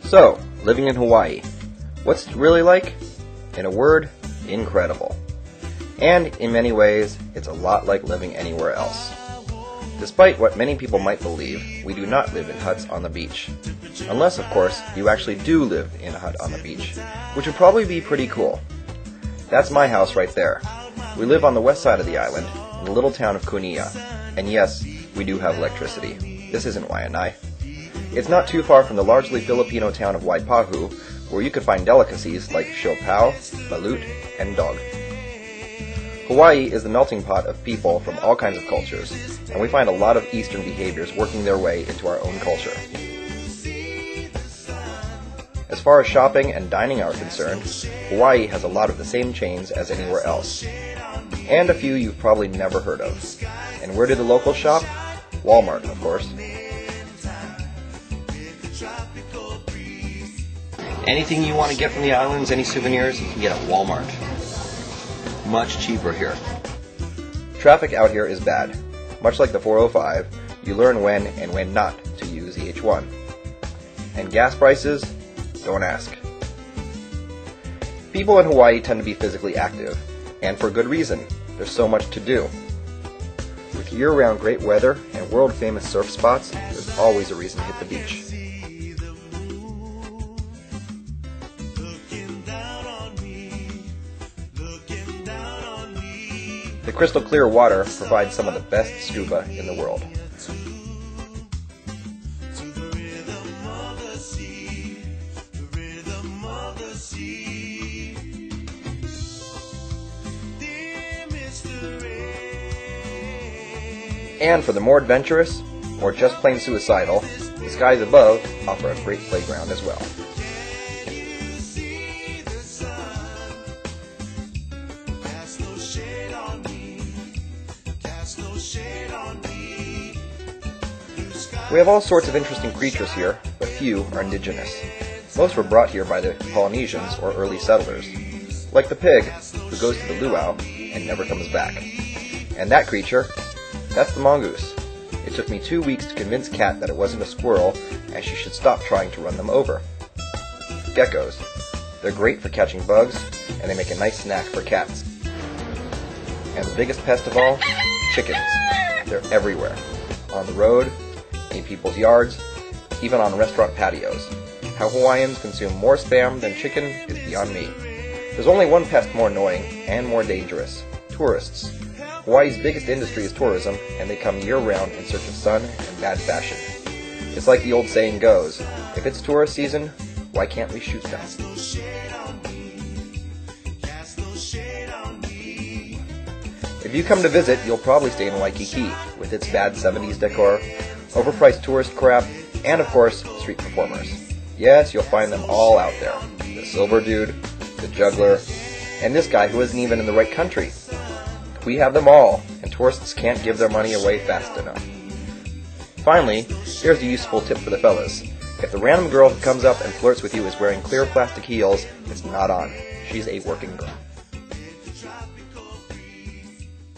So, living in Hawaii. What's it really like? In a word, incredible. And in many ways, it's a lot like living anywhere else. Despite what many people might believe, we do not live in huts on the beach. Unless, of course, you actually do live in a hut on the beach, which would probably be pretty cool. That's my house right there. We live on the west side of the island, in the little town of Kunia. And yes, we do have electricity. This isn't Waianae. It's not too far from the largely Filipino town of Waipahu, where you could find delicacies like siopao, balut, and dog. Hawaii is the melting pot of people from all kinds of cultures, and we find a lot of Eastern behaviors working their way into our own culture. As far as shopping and dining are concerned, Hawaii has a lot of the same chains as anywhere else. And a few you've probably never heard of. And where do the locals shop? Walmart, of course. Anything you want to get from the islands, any souvenirs, you can get at Walmart. Much cheaper here. Traffic out here is bad. Much like the 405, you learn when and when not to use the H1. And gas prices? Don't ask. People in Hawaii tend to be physically active, and for good reason. There's so much to do. With year-round great weather and world-famous surf spots, there's always a reason to hit the beach. The crystal clear water provides some of the best scuba in the world. And for the more adventurous, or just plain suicidal, the skies above offer a great playground as well. We have all sorts of interesting creatures here, but few are indigenous. Most were brought here by the Polynesians or early settlers, like the pig, who goes to the luau and never comes back. And that creature, that's the mongoose. It took me 2 weeks to convince Kat that it wasn't a squirrel and she should stop trying to run them over. Geckos. They're great for catching bugs, and they make a nice snack for cats. And the biggest pest of all, chickens. They're everywhere. On the road, in people's yards, even on restaurant patios. How Hawaiians consume more Spam than chicken is beyond me. There's only one pest more annoying and more dangerous: tourists. Hawaii's biggest industry is tourism, and they come year-round in search of sun and bad fashion. It's like the old saying goes, if it's tourist season, why can't we shoot them? If you come to visit, you'll probably stay in Waikiki, with its bad 70s decor, overpriced tourist crap, and of course, street performers. Yes, you'll find them all out there. The silver dude, the juggler, and this guy who isn't even in the right country. We have them all, and tourists can't give their money away fast enough. Finally, here's a useful tip for the fellas. If the random girl who comes up and flirts with you is wearing clear plastic heels, it's not on. She's a working girl.